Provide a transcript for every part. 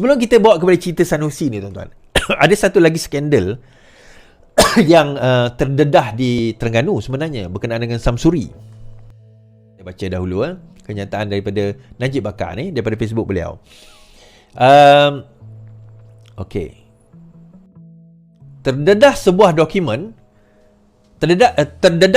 Sebelum kita bawa kepada cerita Sanusi ni tuan-tuan, ada satu lagi skandal yang terdedah di Terengganu sebenarnya berkenaan dengan Samsuri. Saya baca dahulu kenyataan daripada Najib Bakar ni daripada Facebook beliau. Okey. Terdedah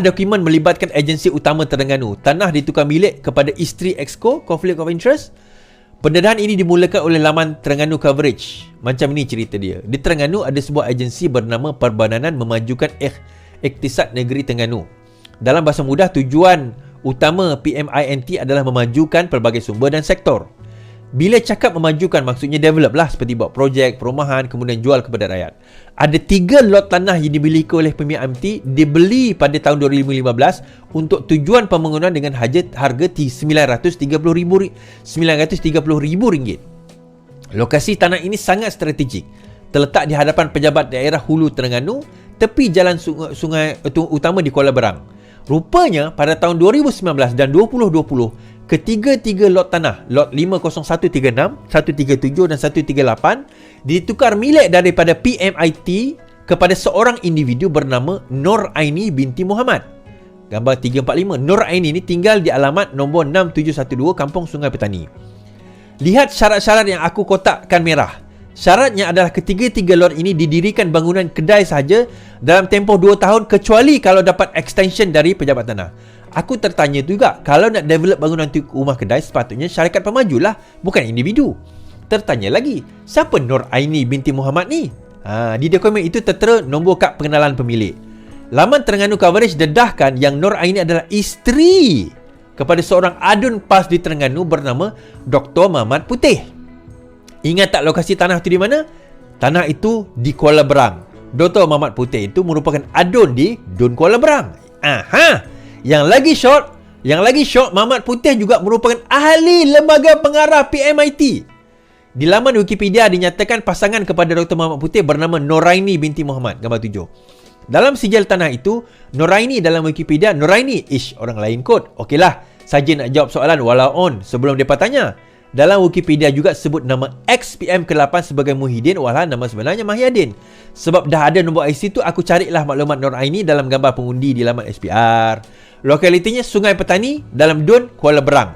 dokumen melibatkan agensi utama Terengganu. Tanah ditukar milik kepada isteri Exco, conflict of interest. Pendedahan ini dimulakan oleh laman Terengganu Coverage. Macam ni cerita dia. Di Terengganu ada sebuah agensi bernama Perbadanan Memajukan Iktisad Negeri Terengganu. Dalam bahasa mudah, tujuan utama PMINT adalah memajukan pelbagai sumber dan sektor. Bila cakap memajukan, maksudnya develop lah, seperti buat projek, perumahan, kemudian jual kepada rakyat. Ada 3 lot tanah yang dimiliki oleh PMINT, dibeli pada tahun 2015 untuk tujuan pembangunan dengan harga RM930,000. Lokasi tanah ini sangat strategik. Terletak di hadapan pejabat daerah Hulu Terengganu, tepi jalan sungai utama di Kuala Berang. Rupanya pada tahun 2019 dan 2020, ketiga-tiga lot tanah, lot 50136, 137 dan 138 ditukar milik daripada PMIT kepada seorang individu bernama Nur Aini binti Muhammad. Gambar 345. Nur Aini ni tinggal di alamat nombor 6712 Kampung Sungai Petani. Lihat syarat-syarat yang aku kotakkan merah. Syaratnya adalah ketiga-tiga lot ini didirikan bangunan kedai sahaja dalam tempoh 2 tahun, kecuali kalau dapat extension dari pejabat tanah. Aku tertanya juga, kalau nak develop bangunan rumah kedai, sepatutnya syarikat pemaju lah, bukan individu. Tertanya lagi, siapa Nur Aini binti Muhammad ni? Di dokumen itu tertera nombor kad pengenalan pemilik. Laman Terengganu Coverage dedahkan yang Nur Aini adalah isteri kepada seorang adun PAS di Terengganu bernama Dr. Mamat Putih. Ingat tak lokasi tanah itu di mana? Tanah itu di Kuala Berang. Dr. Mamat Putih itu merupakan adun di Dun Kuala Berang. Yang lagi short, Mamat Putih juga merupakan ahli lembaga pengarah PMIT. Di laman Wikipedia dinyatakan pasangan kepada Dr. Mamat Putih bernama Noraini binti Muhammad. Gambar 7. Dalam sijil tanah itu, Noraini dalam Wikipedia, Noraini, orang lain kot. Okeylah, saja nak jawab soalan walau on sebelum mereka tanya. Dalam Wikipedia juga sebut nama XPM ke-8 sebagai Muhyiddin, walau nama sebenarnya Mahyadin. Sebab dah ada nombor IC tu, aku carilah maklumat Nur Aini dalam gambar pengundi di laman SPR. Lokalitinya Sungai Petani dalam Dun, Kuala Berang.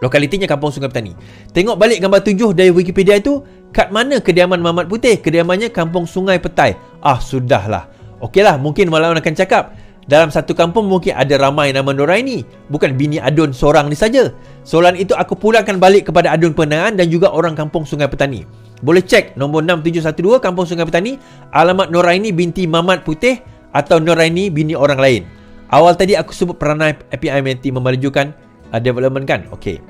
Lokalitinya Kampung Sungai Petani. Tengok balik gambar 7 dari Wikipedia itu, kat mana kediaman Mamat Putih? Kediamannya Kampung Sungai Petai. Sudahlah. Okeylah, mungkin malam akan cakap, dalam satu kampung mungkin ada ramai nama Nur Aini, bukan bini adun seorang ni saja. Soalan itu aku pulangkan balik kepada adun Penangan dan juga orang Kampung Sungai Petani. Boleh cek nombor 6712 Kampung Sungai Petani, alamat Nur Aini binti Mamat Putih atau Nur Aini bini orang lain. Awal tadi aku sebut peranan PMINT memajukan development kan? Okey.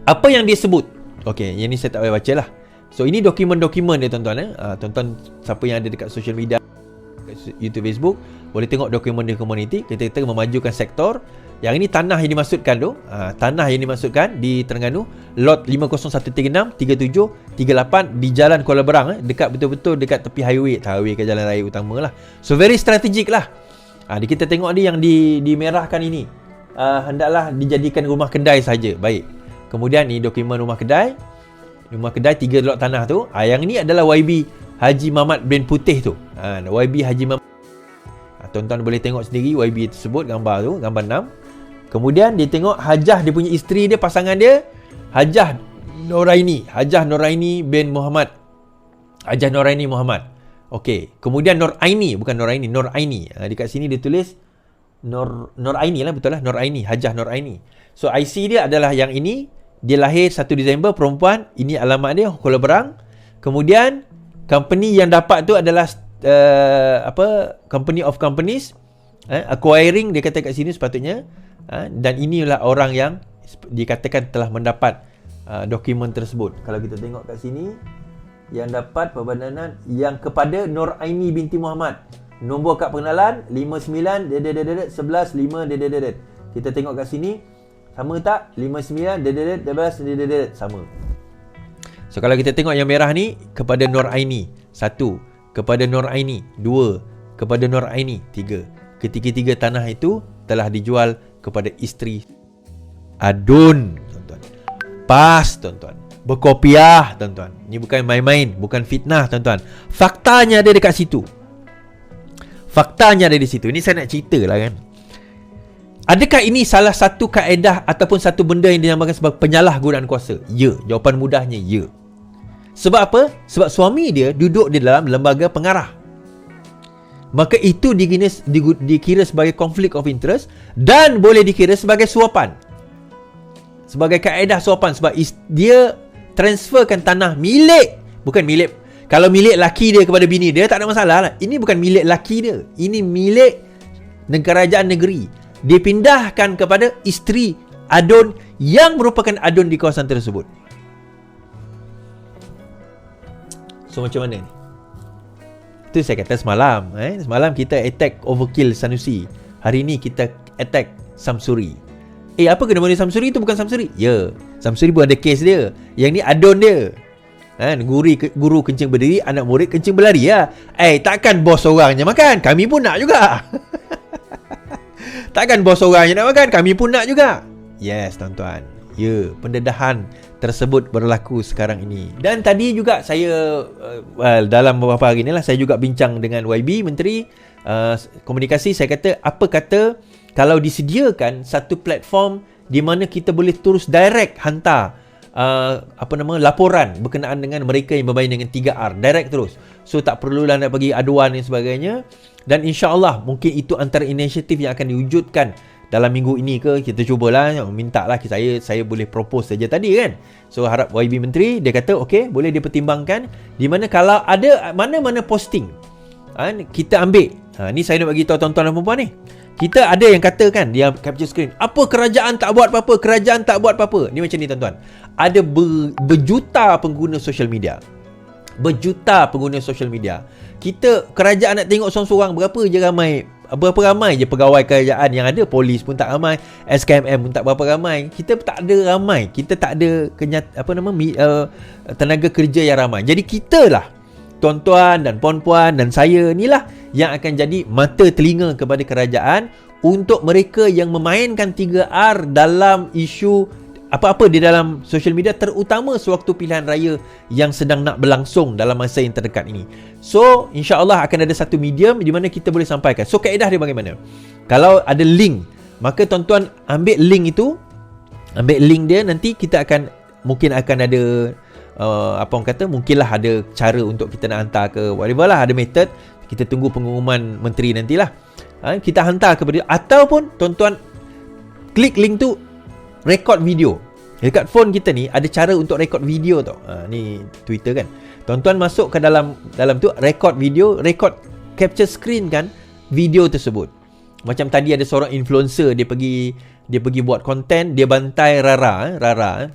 Apa yang dia sebut? Okey, yang ni saya tak boleh baca lah. So ini dokumen-dokumen dia tuan-tuan. Tuan-tuan siapa yang ada dekat social media, YouTube, Facebook, boleh tengok dokumen-dokumen ini. Kita memajukan sektor. Yang ini tanah yang dimaksudkan tu, tanah yang dimaksudkan di Terengganu, lot 50136, 37, 38 di Jalan Kuala Berang, dekat betul-betul dekat tepi highway ke jalan raya utama lah. So very strategik lah. Kita tengok ni yang dimerahkan ini, hendaklah dijadikan rumah kedai saja. Baik. Kemudian ni dokumen rumah kedai. Rumah kedai 3 lot tanah tu. Yang ni adalah YB Haji Mamat bin Putih tu. YB Haji Mamat. Tuan-tuan boleh tengok sendiri YB tersebut, gambar tu, gambar 6. Kemudian dia tengok Hajah, dia punya isteri dia, pasangan dia, Hajah Noraini bin Muhammad. Hajah Noraini Muhammad. Okey. Kemudian Nur Aini, bukan Noraini, Nur Aini. Dekat sini dia tulis Nur Aini lah, betul lah, Nur Aini, Hajah Nur Aini. So IC dia adalah yang ini. Dia lahir 1 Disember, perempuan. Ini alamat dia, Kuala Berang. Kemudian company yang dapat tu adalah Company of Companies, acquiring, dia kata kat sini sepatutnya. Dan inilah orang yang dikatakan telah mendapat dokumen tersebut. Kalau kita tengok kat sini, yang dapat perbadanan yang kepada Nur Aini binti Muhammad, nombor kad pengenalan 59 11 5 Kita tengok kat sini, sama tak? 59 11 sama. So kalau kita tengok yang merah ni, kepada Nur Aini 1, kepada Nur Aini 2, kepada Nur Aini 3. Ketiga-tiga tanah itu telah dijual kepada isteri adun, tuan-tuan. PAS, tuan-tuan. berkopiah, tuan-tuan. Ini bukan main-main, bukan fitnah, tuan-tuan. Faktanya ada dekat situ. Faktanya ada di situ. Ini saya nak cerita lah kan. Adakah ini salah satu kaedah ataupun satu benda yang dinamakan sebagai penyalahgunaan kuasa? Ya. Jawapan mudahnya ya. Sebab apa? Sebab suami dia duduk di dalam lembaga pengarah. Maka itu dikira sebagai conflict of interest dan boleh dikira sebagai suapan. Sebagai kaedah suapan. Sebab dia transferkan tanah milik. Bukan milik. Kalau milik laki dia kepada bini dia, tak ada masalah lah. Ini bukan milik laki dia. Ini milik kerajaan negeri. Dia pindahkan kepada isteri adun yang merupakan adun di kawasan tersebut. So macam mana ni? Itu saya kata semalam. Semalam kita attack overkill Sanusi. Hari ni kita attack Samsuri. Apa kena mengenai Samsuri? Itu bukan Samsuri. Ya, Samsuri pun ada kes dia. Yang ni adun dia. Guru kencing berdiri, anak murid kencing berlari ya. Takkan bos orang je makan. Kami pun nak juga. Takkan bos orang je nak makan. Kami pun nak juga. Yes, tuan-tuan. Ya, pendedahan tersebut berlaku sekarang ini. Dan tadi juga saya dalam beberapa hari ni lah, saya juga bincang dengan YB Menteri Komunikasi. Saya kata, apa kata kalau disediakan satu platform di mana kita boleh terus direct hantar laporan berkenaan dengan mereka yang bermain dengan 3R, direct terus. So tak perlulah nak pergi aduan dan sebagainya. Dan insya-Allah mungkin itu antara inisiatif yang akan diwujudkan dalam minggu ini ke. Kita cubalah, mintalah saya boleh propose saja tadi kan. So harap YB Menteri dia kata okey, boleh dipertimbangkan di mana kalau ada mana-mana posting kita ambil. Ni saya nak bagi tahu tuan-tuan dan puan-puan ni. Kita ada yang kata kan, dia capture screen, apa kerajaan tak buat apa-apa, kerajaan tak buat apa-apa. Ni macam ni tuan-tuan. Ada berjuta pengguna social media. Berjuta pengguna social media. Kerajaan nak tengok seorang-seorang, berapa ramai je pegawai kerajaan yang ada. Polis pun tak ramai, SKMM pun tak berapa ramai. Kita tak ada ramai. Kita tak ada tenaga kerja yang ramai. Jadi kita lah, tuan-tuan dan puan-puan dan saya ni lah yang akan jadi mata telinga kepada kerajaan untuk mereka yang memainkan 3R dalam isu apa-apa di dalam social media, terutama sewaktu pilihan raya yang sedang nak berlangsung dalam masa yang terdekat ini. So, insya-Allah akan ada satu medium di mana kita boleh sampaikan. So, kaedah dia bagaimana? Kalau ada link, maka tuan-tuan ambil link itu, ambil link dia, nanti kita mungkin akan ada mungkinlah ada cara untuk kita nak hantar ke whatever lah, ada method. Kita tunggu pengumuman menteri nantilah. Kita hantar kepada dia, ataupun tuan-tuan klik link tu, record video. Dekat phone kita ni ada cara untuk record video tau. Ni Twitter kan. Tuan-tuan masuk ke dalam tu, record video, record capture screen kan video tersebut. Macam tadi ada seorang influencer, dia pergi buat konten, dia bantai Rara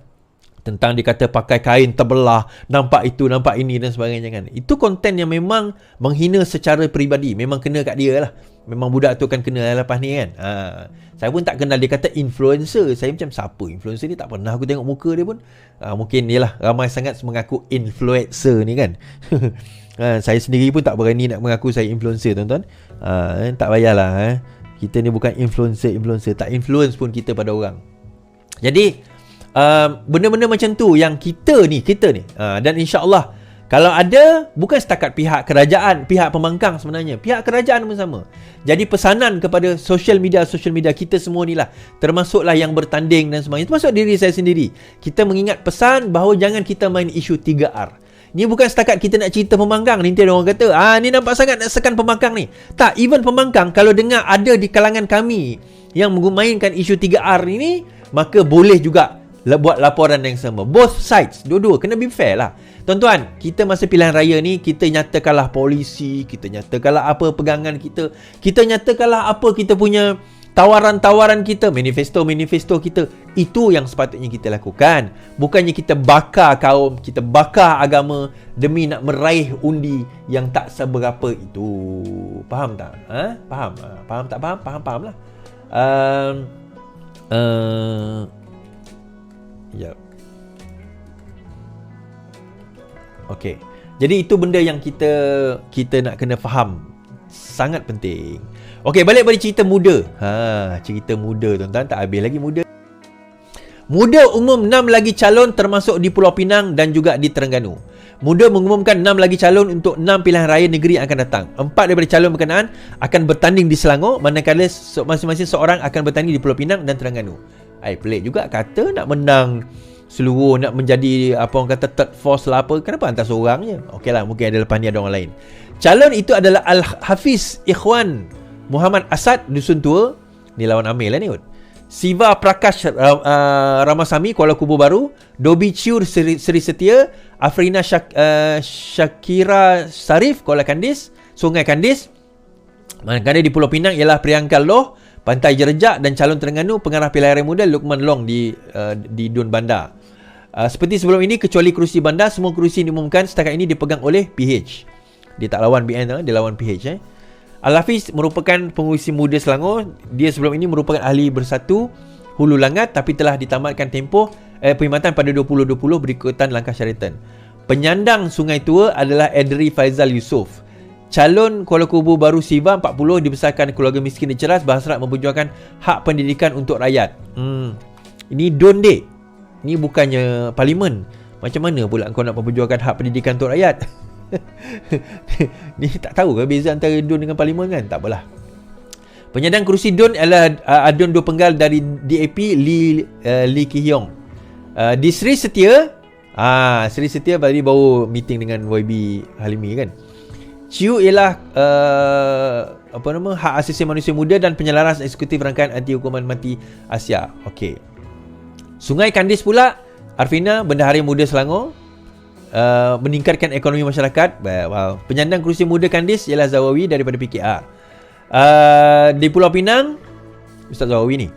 tentang dia kata pakai kain terbelah, nampak itu, nampak ini dan sebagainya kan. Itu konten yang memang menghina secara peribadi. Memang kena kat dia lah. Memang budak tu kan kena lepas ni kan. Saya pun tak kenal, dia kata influencer. Saya macam siapa influencer ni, tak pernah aku tengok muka dia pun. Mungkin ni lah, ramai sangat mengaku influencer ni kan. Saya sendiri pun tak berani nak mengaku saya influencer tuan-tuan. Tak payahlah. Kita ni bukan influencer. Tak influence pun kita pada orang. Jadi benda-benda macam tu yang kita ni dan insya-Allah kalau ada, bukan setakat pihak kerajaan, pihak pembangkang sebenarnya, pihak kerajaan pun sama. Jadi pesanan kepada social media kita semua ni lah, termasuklah yang bertanding dan sebagainya, termasuk diri saya sendiri. Kita mengingat pesan bahawa jangan kita main isu 3R. Ni bukan setakat kita nak cerita pembangkang. Nanti ada orang kata, ni nampak sangat nak sekan pembangkang ni. Tak, even pembangkang kalau dengar ada di kalangan kami yang memainkan isu 3R ini, maka boleh juga buat laporan yang sama. Both sides, dua-dua kena be fair lah. Tuan-tuan, kita masa pilihan raya ni, kita nyatakanlah polisi, kita nyatakanlah apa pegangan kita nyatakanlah apa kita punya tawaran-tawaran kita, manifesto kita. Itu yang sepatutnya kita lakukan. Bukannya kita bakar kaum, kita bakar agama demi nak meraih undi yang tak seberapa itu. Faham tak? Faham? Faham tak faham? Faham lah. Sekejap. Okey. Jadi itu benda yang kita nak kena faham. Sangat penting. Okey, balik pada cerita muda. Cerita muda tuan-tuan, tak habis lagi muda. Muda umum 6 lagi calon termasuk di Pulau Pinang dan juga di Terengganu. Muda mengumumkan 6 lagi calon untuk 6 pilihan raya negeri yang akan datang. 4 daripada calon berkenaan akan bertanding di Selangor, manakala masing-masing seorang akan bertanding di Pulau Pinang dan Terengganu. Pelik juga kata nak menang seluruh, nak menjadi apa orang kata third force lah apa. Kenapa hantar seorang je? Okeylah, mungkin ada lepas ni ada orang lain. Calon itu adalah Al-Hafiz Ikhwan Muhammad Asad Dusun Tua. Ni lawan Amil lah ni. Siva Prakash Ramasamy Kuala Kubu Baru, Dobi Chiur Seri Setia, Afrina Shakira Sarif Kuala Kandis, Sungai Kandis. Manakala di Pulau Pinang ialah Priyanka Loh, Pantai Jerejak, dan calon Terengganu pengarah pilihan raya muda Lukman Long di Dun Bandar. Seperti sebelum ini, kecuali kerusi bandar, semua kerusi yang diumumkan setakat ini dipegang oleh PH. Dia tak lawan BN, dia lawan PH. Al-Hafiz merupakan pengurusi muda Selangor. Dia sebelum ini merupakan ahli bersatu Hulu Langat tapi telah ditamatkan tempoh perkhidmatan pada 2020 berikutan langkah syaratan. Penyandang Sungai Tua adalah Edri Faizal Yusof. Calon Kuala Kubu Baru Siva 40 dibesarkan keluarga miskin dan cerdas, berhasrat memperjuangkan hak pendidikan untuk rakyat. Ini Don dek. Ini bukannya parlimen. Macam mana pula kau nak memperjuangkan hak pendidikan untuk rakyat? Ni tak tahu ke beza antara DUN dengan parlimen kan? Tak apalah. Penyandang kerusi DUN adalah Adun Dua Penggal dari DAP Lee Ki Hyong. Di Seri Setia, Seri Setia tadi baru meeting dengan YB Halimi kan. Ciu ialah Hak Asasi Manusia Muda dan Penyelaras Eksekutif Rangkaian Anti Hukuman Mati Asia. Okey. Sungai Kandis pula, Arfina Bendahari Muda Selangor, meningkatkan ekonomi masyarakat. Penyandang kerusi muda Kandis ialah Zawawi daripada PKR. Di Pulau Pinang, Ustaz Zawawi ni,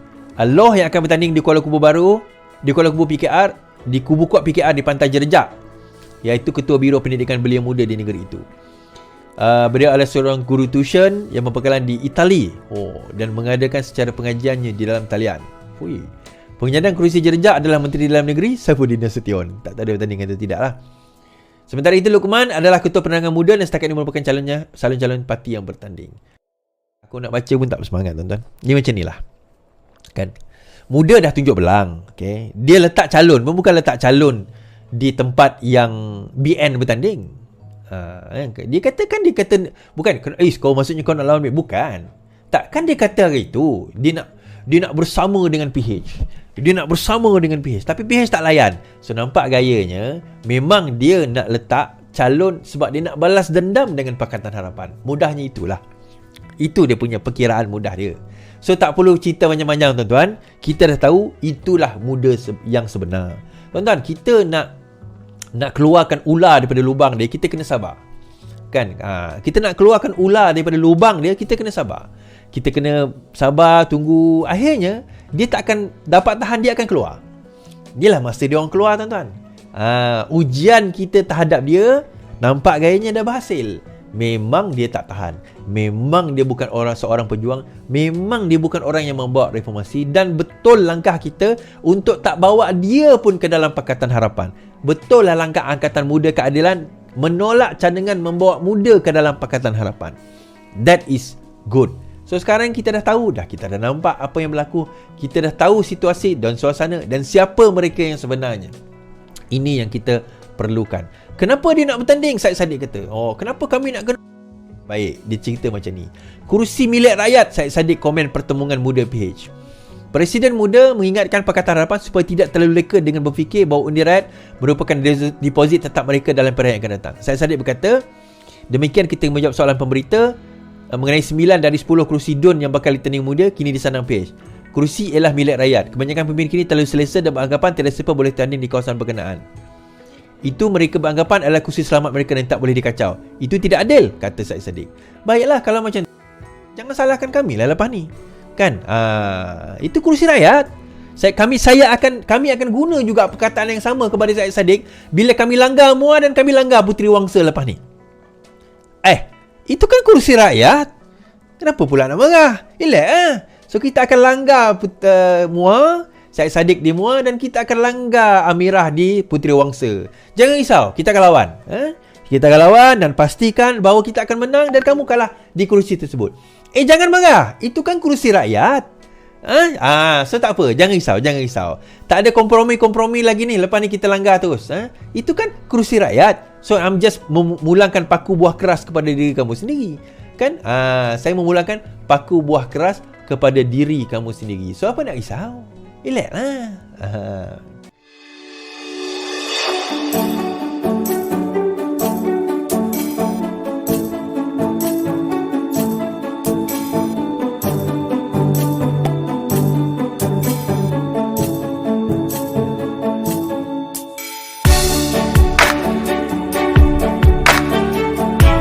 Loh yang akan bertanding di Kuala Kubu Baru, di Kuala Kubu PKR, di Kubu Kuat PKR di Pantai Jerejak, iaitu Ketua Biro Pendidikan Belia Muda di negeri itu. Beliau adalah seorang guru tuition yang berpengalaman di Itali dan mengadakan secara pengajiannya di dalam talian. Penyandang kerusi Jerejak adalah Menteri Dalam Negeri Saifuddin Nasution. Tak ada bertanding atau tidak lah. Sementara itu, Luqman adalah Ketua Penerangan Muda dan setakat ini merupakan calon-calon parti yang bertanding. Aku nak baca pun tak bersemangat, tuan-tuan. Ni macam ni lah. Kan? Muda dah tunjuk belang. Okay? Dia letak calon pun bukan letak calon di tempat yang BN bertanding. Dia kata bukan, kau maksudnya kau nak lawan BN. Bukan. Takkan dia kata hari itu dia nak bersama dengan PH. Dia nak bersama dengan PH, tapi PH tak layan. So nampak gayanya memang dia nak letak calon sebab dia nak balas dendam dengan Pakatan Harapan. Mudahnya itulah. Itu dia punya perkiraan mudah dia. So tak perlu cerita panjang-panjang, tuan-tuan. Kita dah tahu itulah muda yang sebenar. Tuan-tuan, kita nak keluarkan ular daripada lubang dia, kita kena sabar. Kan? Kita nak keluarkan ular daripada lubang dia, kita kena sabar. Kita kena sabar, tunggu. Akhirnya dia tak akan dapat tahan, dia akan keluar. Dialah masa dia orang keluar, tuan-tuan. Ujian kita terhadap dia, nampak gayanya dah berhasil. Memang dia tak tahan. Memang dia bukan seorang pejuang. Memang dia bukan orang yang membawa reformasi. Dan betul langkah kita untuk tak bawa dia pun ke dalam Pakatan Harapan. Betul lah langkah Angkatan Muda Keadilan menolak cadangan membawa muda ke dalam Pakatan Harapan. That is good. So sekarang kita dah tahu dah, kita dah nampak apa yang berlaku, kita dah tahu situasi dan suasana dan siapa mereka yang sebenarnya. Ini yang kita perlukan. Kenapa dia nak bertanding? Syed Saddiq kata, kenapa kami nak kena? Baik, dia cerita macam ni. Kerusi milik rakyat, Syed Saddiq komen pertemuan muda PH. Presiden muda mengingatkan Pakatan Harapan supaya tidak terlalu leka dengan berfikir bahawa undi rakyat merupakan deposit tetap mereka dalam pilihan yang akan datang. Syed Saddiq berkata, demikian kita menjawab soalan pemberita mengenai 9 dari 10 kerusi DUN yang bakal ditanding muda kini disandang PH. Kerusi ialah milik rakyat. Kebanyakan pemimpin kini terlalu selesa dan beranggapan tiada siapa boleh tanding di kawasan berkenaan. Itu mereka beranggapan adalah kerusi selamat mereka dan tak boleh dikacau. Itu tidak adil, kata Syed Saddiq. Baiklah kalau macam tu, jangan salahkan kami lah lepas ni. Kan? Itu kerusi rakyat. Kami akan guna juga perkataan yang sama kepada Syed Saddiq bila kami langgar MUA dan kami langgar Puteri Wangsa lepas ni. Itu kan kerusi rakyat. Kenapa pula nak marah? So kita akan langgar MUA, Syed Saddiq di MUA, dan kita akan langgar Amirah di Puteri Wangsa. Jangan risau, kita akan lawan. Kita akan lawan dan pastikan bahawa kita akan menang dan kamu kalah di kerusi tersebut. Jangan marah. Itu kan kerusi rakyat. So tak apa, jangan risau. Tak ada kompromi lagi ni. Lepas ni kita langgar terus. Itu kan kerusi rakyat. So I'm just memulangkan paku buah keras kepada diri kamu sendiri. Kan? Saya memulangkan paku buah keras kepada diri kamu sendiri. So apa nak risau? Relax lah.